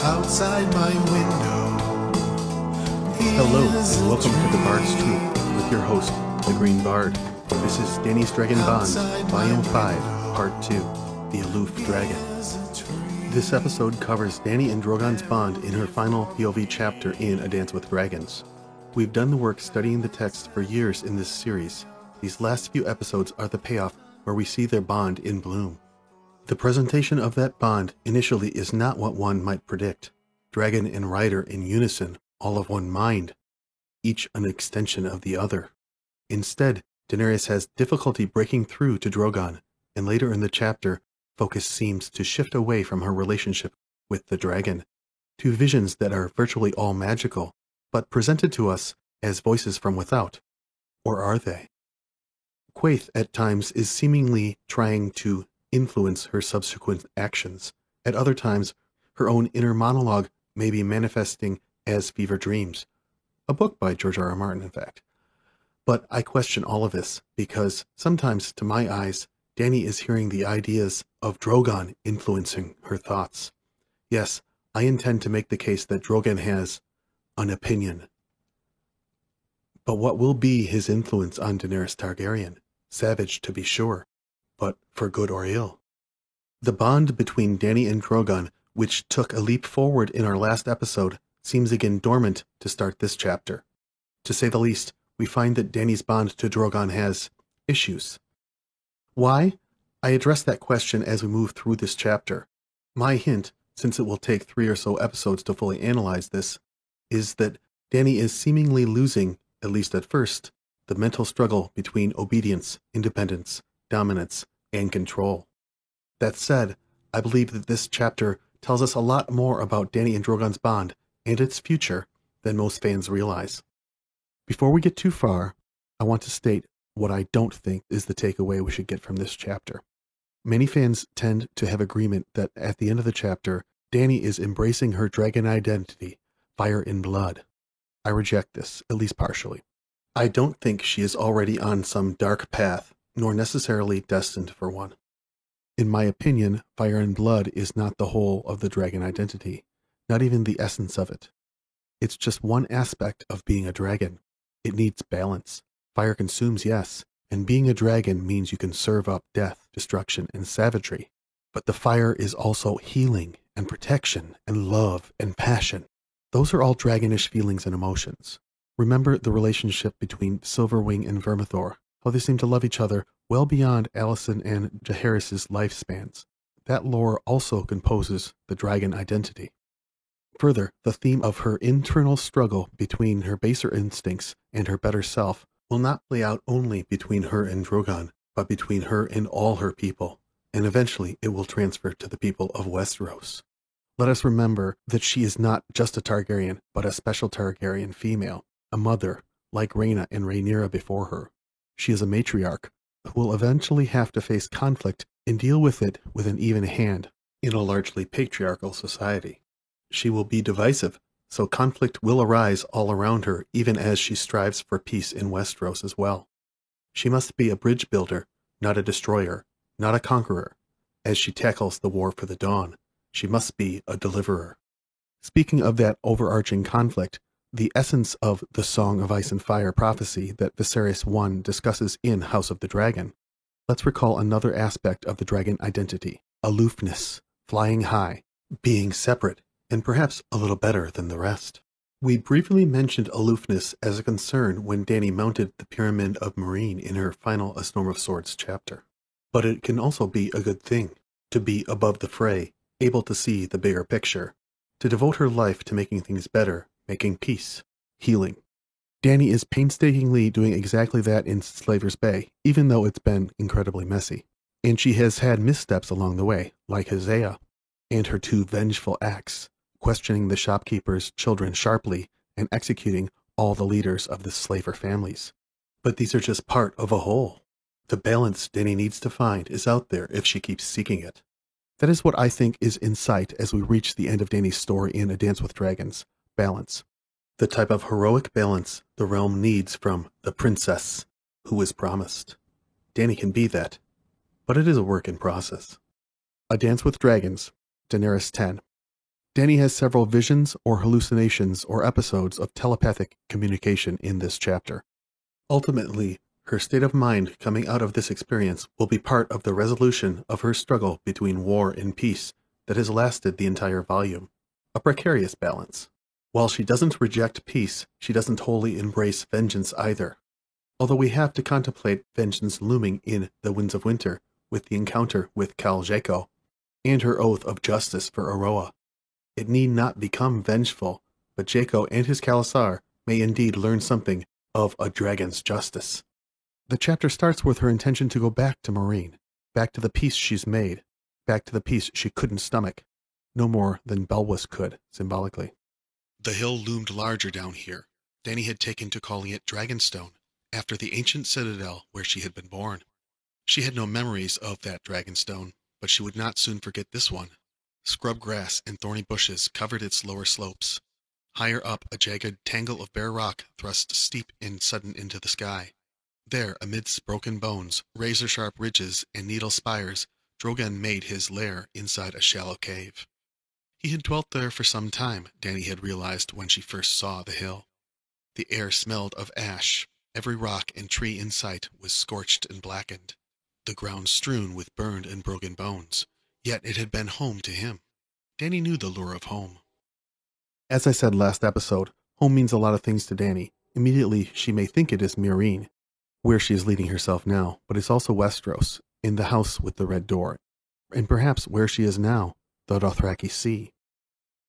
outside my window. Hello, and welcome to The Bard's Troop with your host, The Green Bard. This is Dany's Dragon Bond, Volume 5, Part 2, The Aloof Dragon. This episode covers Dany and Drogon's bond in her final POV chapter in A Dance with Dragons. We've done the work studying the text for years in this series. These last few episodes are the payoff where we see their bond in bloom. The presentation of that bond initially is not what one might predict. Dragon and rider in unison, all of one mind, each an extension of the other. Instead, Daenerys has difficulty breaking through to Drogon, and later in the chapter, focus seems to shift away from her relationship with the dragon to visions that are virtually all magical, but presented to us as voices from without. Or are they? Quaithe at times is seemingly trying to influence her subsequent actions. At other times, her own inner monologue may be manifesting as fever dreams. A book by George R. R. Martin, in fact. But I question all of this because sometimes, to my eyes, Dany is hearing the ideas of Drogon influencing her thoughts. Yes, I intend to make the case that Drogon has an opinion. But what will be his influence on Daenerys Targaryen? Savage, to be sure, but for good or ill. The bond between Dany and Drogon, which took a leap forward in our last episode, seems again dormant to start this chapter. To say the least, we find that Dany's bond to Drogon has issues. Why? I address that question as we move through this chapter. My hint, since it will take 3 or so episodes to fully analyze this, is that Dany is seemingly losing, at least at first, the mental struggle between obedience, independence, dominance, and control. That said, I believe that this chapter tells us a lot more about Dany and Drogon's bond and its future than most fans realize. Before we get too far, I want to state what I don't think is the takeaway we should get from this chapter. Many fans tend to have agreement that at the end of the chapter, Dany is embracing her dragon identity, fire and blood. I reject this, at least partially. I don't think she is already on some dark path, nor necessarily destined for one. In my opinion, fire and blood is not the whole of the dragon identity, not even the essence of it. It's just one aspect of being a dragon. It needs balance. Fire consumes, yes, and being a dragon means you can serve up death, destruction, and savagery. But the fire is also healing, and protection, and love, and passion. Those are all dragonish feelings and emotions. Remember the relationship between Silverwing and Vermithor, how they seem to love each other well beyond Alicent and Jaehaerys' lifespans. That lore also composes the dragon identity. Further, the theme of her internal struggle between her baser instincts and her better self will not play out only between her and Drogon, but between her and all her people, and eventually it will transfer to the people of Westeros. Let us remember that she is not just a Targaryen, but a special Targaryen female, a mother, like Rhaena and Rhaenyra before her. She is a matriarch who will eventually have to face conflict and deal with it with an even hand in a largely patriarchal society. She will be divisive, so conflict will arise all around her even as she strives for peace in Westeros as well. She must be a bridge builder, not a destroyer, not a conqueror. As she tackles the war for the Dawn, she must be a deliverer. Speaking of that overarching conflict, the essence of the Song of Ice and Fire prophecy that Viserys I discusses in House of the Dragon, let's recall another aspect of the dragon identity: aloofness, flying high, being separate, and perhaps a little better than the rest. We briefly mentioned aloofness as a concern when Dany mounted the Pyramid of Meereen in her final A Storm of Swords chapter. But it can also be a good thing, to be above the fray, able to see the bigger picture, to devote her life to making things better, making peace, healing. Dany is painstakingly doing exactly that in Slaver's Bay, even though it's been incredibly messy. And she has had missteps along the way, like Hosea, and her 2 vengeful acts, questioning the shopkeepers' children sharply and executing all the leaders of the slaver families. But these are just part of a whole. The balance Dany needs to find is out there if she keeps seeking it. That is what I think is in sight as we reach the end of Dany's story in A Dance with Dragons: balance. The type of heroic balance the realm needs from the princess who is promised. Dany can be that, but it is a work in process. A Dance with Dragons, Daenerys 10. Dany has several visions or hallucinations or episodes of telepathic communication in this chapter. Ultimately, her state of mind coming out of this experience will be part of the resolution of her struggle between war and peace that has lasted the entire volume. A precarious balance. While she doesn't reject peace, she doesn't wholly embrace vengeance either. Although we have to contemplate vengeance looming in The Winds of Winter with the encounter with Khal Draco and her oath of justice for Aroa. It need not become vengeful, but Draco and his khalasar may indeed learn something of a dragon's justice. The chapter starts with her intention to go back to Meereen, back to the peace she's made, back to the peace she couldn't stomach, no more than Belwas could, symbolically. The hill loomed larger down here. Dany had taken to calling it Dragonstone, after the ancient citadel where she had been born. She had no memories of that Dragonstone, but she would not soon forget this one. Scrub grass and thorny bushes covered its lower slopes. Higher up, a jagged tangle of bare rock thrust steep and sudden into the sky. There, amidst broken bones, razor-sharp ridges, and needle spires, Drogon made his lair inside a shallow cave. He had dwelt there for some time, Dany had realized when she first saw the hill. The air smelled of ash. Every rock and tree in sight was scorched and blackened, the ground strewn with burned and broken bones. Yet it had been home to him. Dany knew the lure of home. As I said last episode, home means a lot of things to Dany. Immediately, she may think it is Meereen, where she is leading herself now, but it's also Westeros, in the house with the red door, and perhaps where she is now, the Dothraki Sea.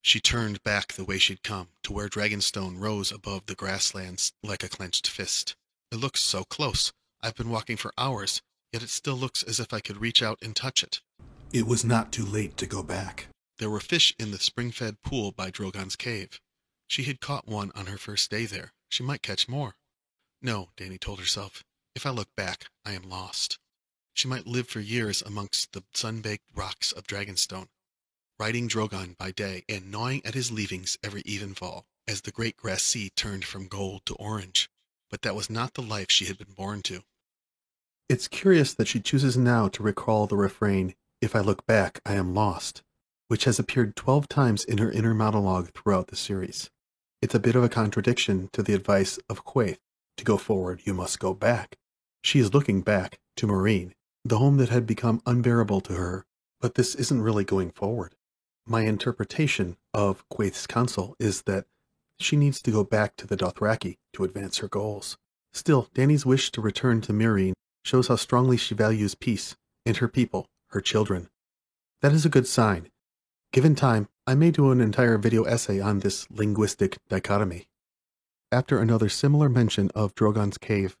She turned back the way she'd come, to where Dragonstone rose above the grasslands like a clenched fist. It looks so close. I've been walking for hours, yet it still looks as if I could reach out and touch it. It was not too late to go back. There were fish in the spring-fed pool by Drogon's cave. She had caught one on her first day there. She might catch more. No, Dany told herself. If I look back, I am lost. She might live for years amongst the sun-baked rocks of Dragonstone, riding Drogon by day and gnawing at his leavings every evenfall, as the great grass sea turned from gold to orange. But that was not the life she had been born to. It's curious that she chooses now to recall the refrain, "If I look back, I am lost," which has appeared 12 times in her inner monologue throughout the series. It's a bit of a contradiction to the advice of Quaithe, to go forward you must go back. She is looking back to Meereen, the home that had become unbearable to her, but this isn't really going forward. My interpretation of Quaithe's counsel is that she needs to go back to the Dothraki to advance her goals. Still, Dany's wish to return to Meereen shows how strongly she values peace and her people, her children. That is a good sign. Given time, I may do an entire video essay on this linguistic dichotomy. After another similar mention of Drogon's cave,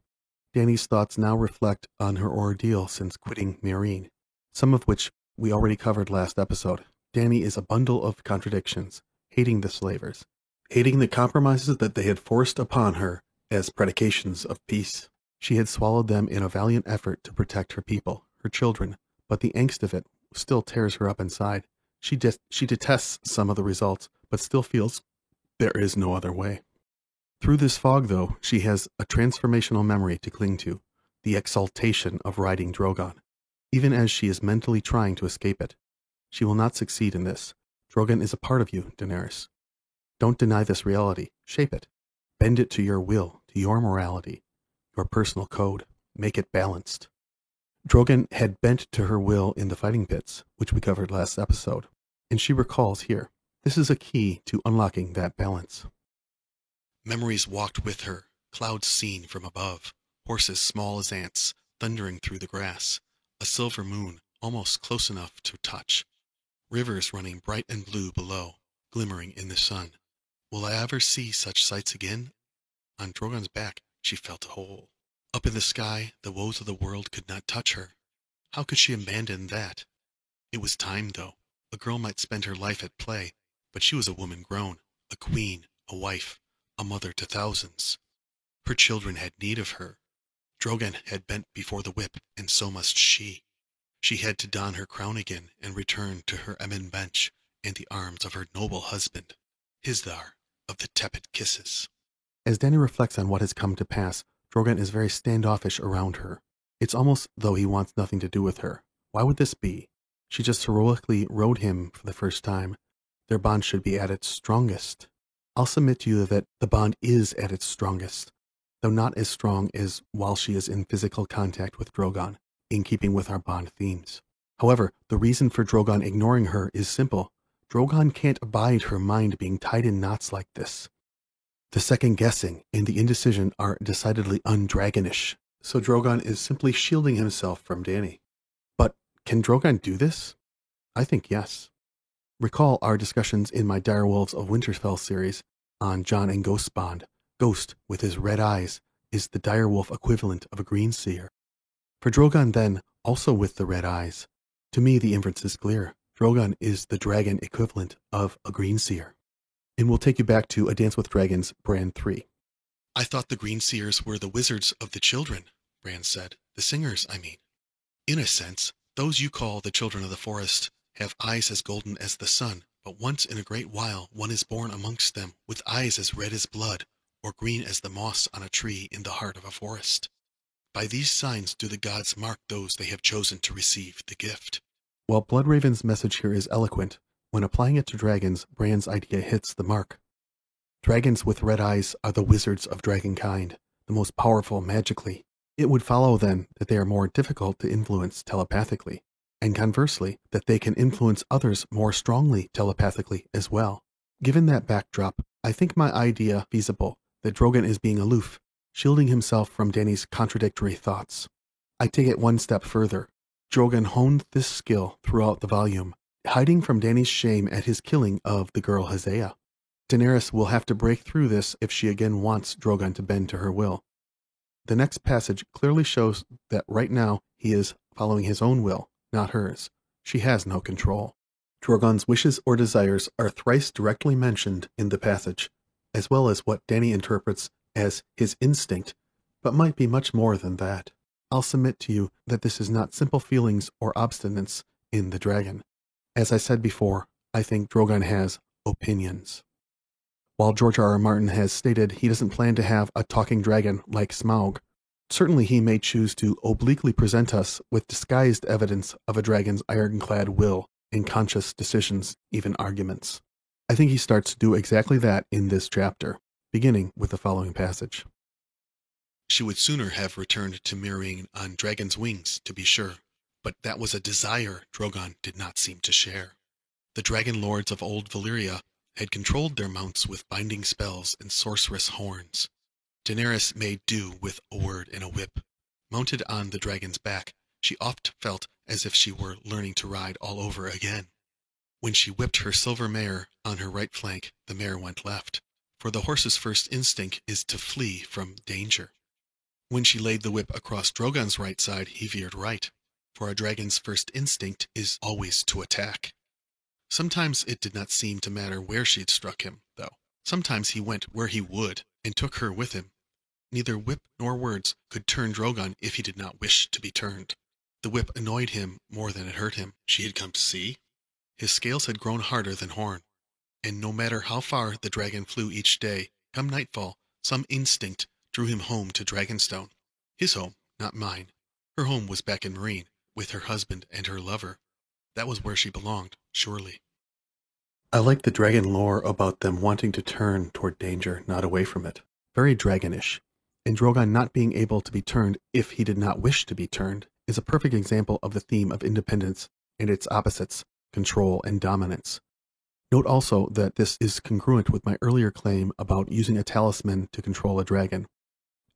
Dany's thoughts now reflect on her ordeal since quitting Meereen, some of which we already covered last episode. Dany is a bundle of contradictions, hating the slavers, hating the compromises that they had forced upon her as predications of peace. She had swallowed them in a valiant effort to protect her people, her children, but the angst of it still tears her up inside. She detests some of the results, but still feels there is no other way. Through this fog, though, she has a transformational memory to cling to, the exaltation of riding Drogon, even as she is mentally trying to escape it. She will not succeed in this. Drogon is a part of you, Daenerys. Don't deny this reality. Shape it. Bend it to your will, to your morality, your personal code. Make it balanced. Drogon had bent to her will in the fighting pits, which we covered last episode, and she recalls here. This is a key to unlocking that balance. Memories walked with her, clouds seen from above, horses small as ants, thundering through the grass, a silver moon, almost close enough to touch, rivers running bright and blue below, glimmering in the sun. Will I ever see such sights again? On Drogon's back, she felt whole. Up in the sky, the woes of the world could not touch her. How could she abandon that? It was time, though. A girl might spend her life at play, but she was a woman grown, a queen, a wife, a mother to thousands. Her children had need of her. Drogon had bent before the whip, and so must she. She had to don her crown again and return to her Emyn bench and the arms of her noble husband, Hisdar of the tepid kisses. As Dany reflects on what has come to pass, Drogon is very standoffish around her. It's almost though he wants nothing to do with her. Why would this be? She just heroically rode him for the first time, their bond should be at its strongest. I'll submit to you that the bond is at its strongest, though not as strong as while she is in physical contact with Drogon, in keeping with our bond themes. However, the reason for Drogon ignoring her is simple. Drogon can't abide her mind being tied in knots like this. The second guessing and the indecision are decidedly undragonish, so Drogon is simply shielding himself from Dany. But can Drogon do this? I think yes. Recall our discussions in my Direwolves of Winterfell series on Jon and Ghost's bond. Ghost, with his red eyes, is the direwolf equivalent of a green seer. For Drogon then, also with the red eyes, to me the inference is clear. Drogon is the dragon equivalent of a green seer. And we'll take you back to A Dance with Dragons, Bran 3. I thought the green seers were the wizards of the children, Bran said. The singers, I mean. In a sense, those you call the children of the forest have eyes as golden as the sun, but once in a great while one is born amongst them with eyes as red as blood, or green as the moss on a tree in the heart of a forest. By these signs do the gods mark those they have chosen to receive the gift. While Bloodraven's message here is eloquent, when applying it to dragons, Bran's idea hits the mark. Dragons with red eyes are the wizards of dragonkind, the most powerful magically. It would follow then that they are more difficult to influence telepathically, and conversely, that they can influence others more strongly telepathically as well. Given that backdrop, I think my idea feasible that Drogon is being aloof, shielding himself from Dany's contradictory thoughts. I take it one step further. Drogon honed this skill throughout the volume, hiding from Dany's shame at his killing of the girl Hosea. Daenerys will have to break through this if she again wants Drogon to bend to her will. The next passage clearly shows that right now he is following his own will, not hers. She has no control. Drogon's wishes or desires are thrice directly mentioned in the passage, as well as what Dany interprets as his instinct, but might be much more than that. I'll submit to you that this is not simple feelings or obstinance in the dragon. As I said before, I think Drogon has opinions. While George R. R. Martin has stated he doesn't plan to have a talking dragon like Smaug, certainly he may choose to obliquely present us with disguised evidence of a dragon's ironclad will and conscious decisions, even arguments. I think he starts to do exactly that in this chapter, beginning with the following passage. She would sooner have returned to Meereen on dragon's wings, to be sure, but that was a desire Drogon did not seem to share. The dragon lords of old Valyria had controlled their mounts with binding spells and sorceress horns. Daenerys made do with a word and a whip. Mounted on the dragon's back, she oft felt as if she were learning to ride all over again. When she whipped her silver mare on her right flank, the mare went left, for the horse's first instinct is to flee from danger. When she laid the whip across Drogon's right side, he veered right, for a dragon's first instinct is always to attack. Sometimes it did not seem to matter where she had struck him, though. Sometimes he went where he would, and took her with him. Neither whip nor words could turn Drogon if he did not wish to be turned. The whip annoyed him more than it hurt him. She had come to see. His scales had grown harder than horn, and no matter how far the dragon flew each day, come nightfall, some instinct drew him home to Dragonstone. His home, not mine. Her home was back in Meereen, with her husband and her lover. That was where she belonged, surely. I like the dragon lore about them wanting to turn toward danger, not away from it. Very dragonish. And Drogon not being able to be turned if he did not wish to be turned is a perfect example of the theme of independence and its opposites, control and dominance. Note also that this is congruent with my earlier claim about using a talisman to control a dragon.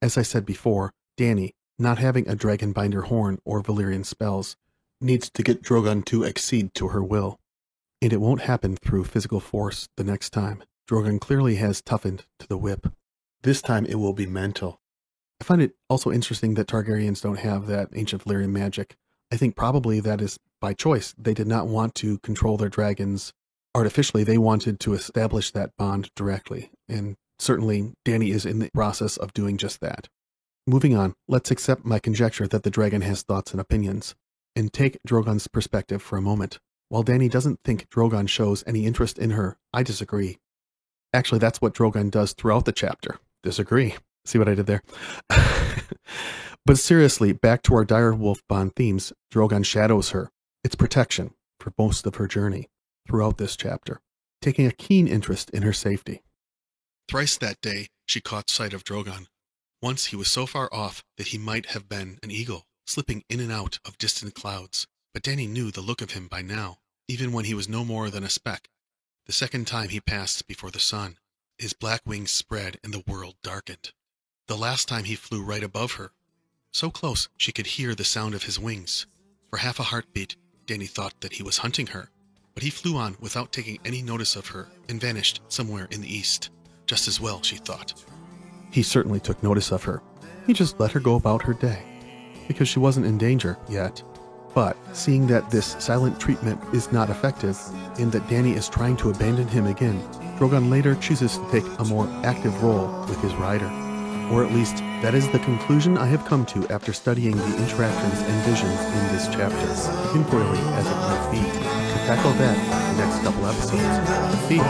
As I said before, Dany, not having a dragonbinder horn or Valyrian spells, needs to get Drogon to accede to her will. And it won't happen through physical force the next time. Drogon clearly has toughened to the whip. This time it will be mental. I find it also interesting that Targaryens don't have that ancient Valyrian magic. I think probably that is by choice. They did not want to control their dragons artificially. They wanted to establish that bond directly. And certainly Dany is in the process of doing just that. Moving on, let's accept my conjecture that the dragon has thoughts and opinions, and take Drogon's perspective for a moment. While Dany doesn't think Drogon shows any interest in her, I disagree. Actually, that's what Drogon does throughout the chapter. Disagree. See what I did there? But seriously, back to our direwolf bond themes, Drogon shadows her. It's protection for most of her journey throughout this chapter. taking a keen interest in her safety. Thrice that day she caught sight of Drogon. Once he was so far off that he might have been an eagle, slipping in and out of distant clouds, but Dany knew the look of him by now, even when he was no more than a speck. The second time he passed before the sun, his black wings spread and the world darkened. The last time he flew right above her, so close she could hear the sound of his wings. For half a heartbeat, Dany thought that he was hunting her, but he flew on without taking any notice of her and vanished somewhere in the east. Just as well, she thought. He certainly took notice of her. He just let her go about her day, because she wasn't in danger yet. But seeing that this silent treatment is not effective, and that Dany is trying to abandon him again, Drogon later chooses to take a more active role with his rider. Or at least, that is the conclusion I have come to after studying the interactions and visions in this chapter, temporally as it might be. We'll tackle that in the next couple episodes. See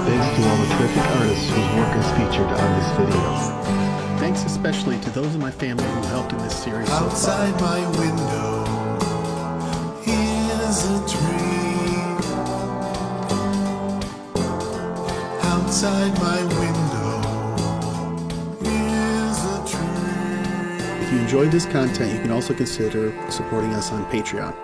Thanks to all the terrific artists whose work is featured on this video. Thanks especially to those in my family who helped in this series so far. Outside my window, here's a tree. Outside my window, here's a tree. If you enjoyed this content, you can also consider supporting us on Patreon.